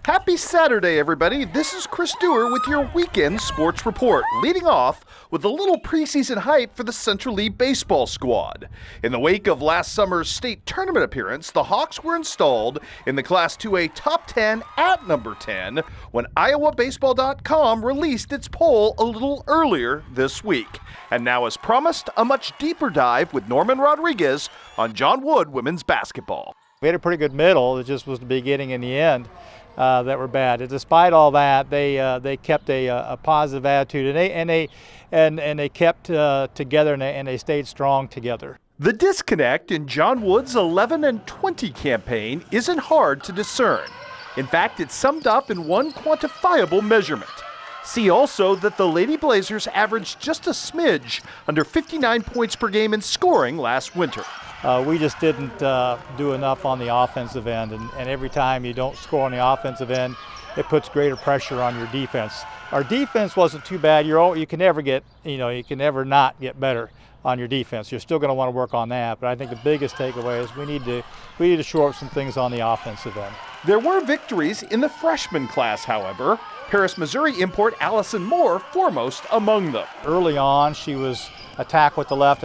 Happy Saturday, everybody. This is Chris Dewar with your weekend sports report, leading off with a little preseason hype for the Central League baseball squad. In the wake of last summer's state tournament appearance, the Hawks were installed in the Class 2A top 10 at number 10 when IowaBaseball.com released its poll a little earlier this week. And now, as promised, a much deeper dive with Norman Rodriguez on John Wood women's basketball. We had a pretty good middle. It just was the beginning and the end that were bad. And despite all that, they kept a positive attitude, and they kept together, and they stayed strong together. The disconnect in John Wood's 11 and 20 campaign isn't hard to discern. In fact, it's summed up in one quantifiable measurement. See also that the Lady Blazers averaged just a smidge under 59 points per game in scoring last winter. We just didn't do enough on the offensive end, and every time you don't score on the offensive end, it puts greater pressure on your defense. Our defense wasn't too bad. You can never not get better on your defense. You're still going to want to work on that, but I think the biggest takeaway is we need to shore up some things on the offensive end. There were victories in the freshman class, however. Paris, Missouri import Allison Moore foremost among them. Early on, she was attack with the left,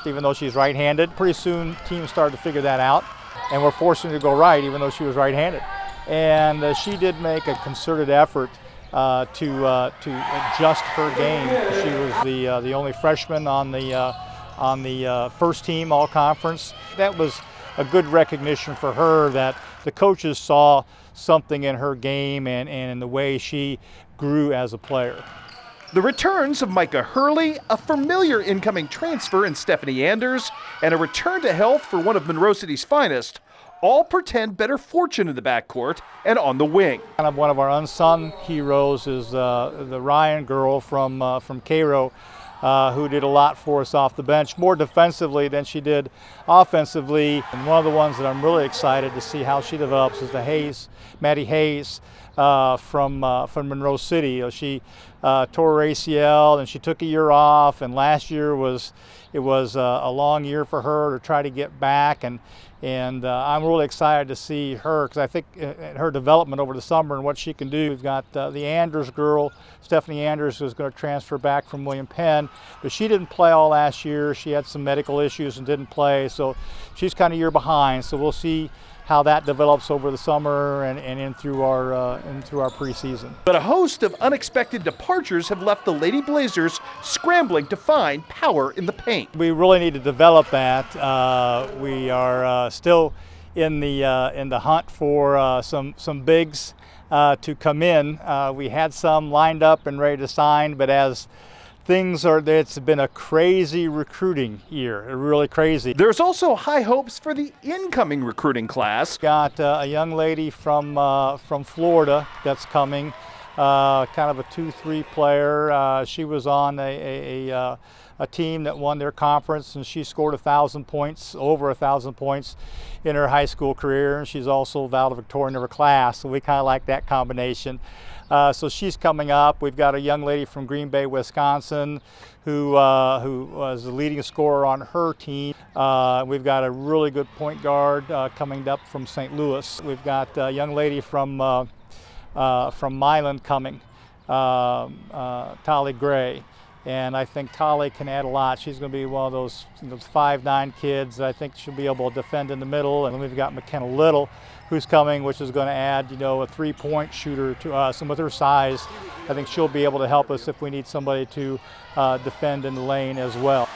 even though she's right-handed. Pretty soon, teams started to figure that out, and we're forcing her to go right, even though she was right-handed. And she did make a concerted effort to adjust her game. She was the only freshman on the first team all-conference. That was a good recognition for her that the coaches saw something in her game and in the way she grew as a player. The returns of Micah Hurley, a familiar incoming transfer in Stephanie Anders, and a return to health for one of Monroe City's finest all portend better fortune in the backcourt and on the wing. Kind of one of our unsung heroes is the Ryan girl from Cairo, who did a lot for us off the bench, more defensively than she did offensively. And one of the ones that I'm really excited to see how she develops is Maddie Hayes from Monroe City. She tore her ACL and she took a year off, and last year was a long year for her to try to get back, and I'm really excited to see her because I think her development over the summer and what she can do. We've got the Anders girl, Stephanie Anders, who's going to transfer back from William Penn, but she didn't play all last year. She had some medical issues and didn't play, so she's kind of a year behind. So we'll see how that develops over the summer and in through our preseason. But a host of unexpected departures have left the Lady Blazers scrambling to find power in the paint. We really need to develop that. We are still in the hunt for some bigs to come in. We had some lined up and ready to sign, but as it's been a crazy recruiting year, really crazy. There's also high hopes for the incoming recruiting class. Got a young lady from Florida that's coming, kind of a 2-3 player. She was on a team that won their conference, and she scored over 1,000 points in her high school career, and she's also valedictorian of her class, so we kind of like that combination. So she's coming up. We've got a young lady from Green Bay, Wisconsin, who was the leading scorer on her team. We've got a really good point guard coming up from St. Louis. We've got a young lady from Milan coming, Tali Gray. And I think Tali can add a lot. She's going to be one of those 5'9" kids. I think she'll be able to defend in the middle. And then we've got McKenna Little, who's coming, which is going to add, a three-point shooter to us. And with her size, I think she'll be able to help us if we need somebody to defend in the lane as well.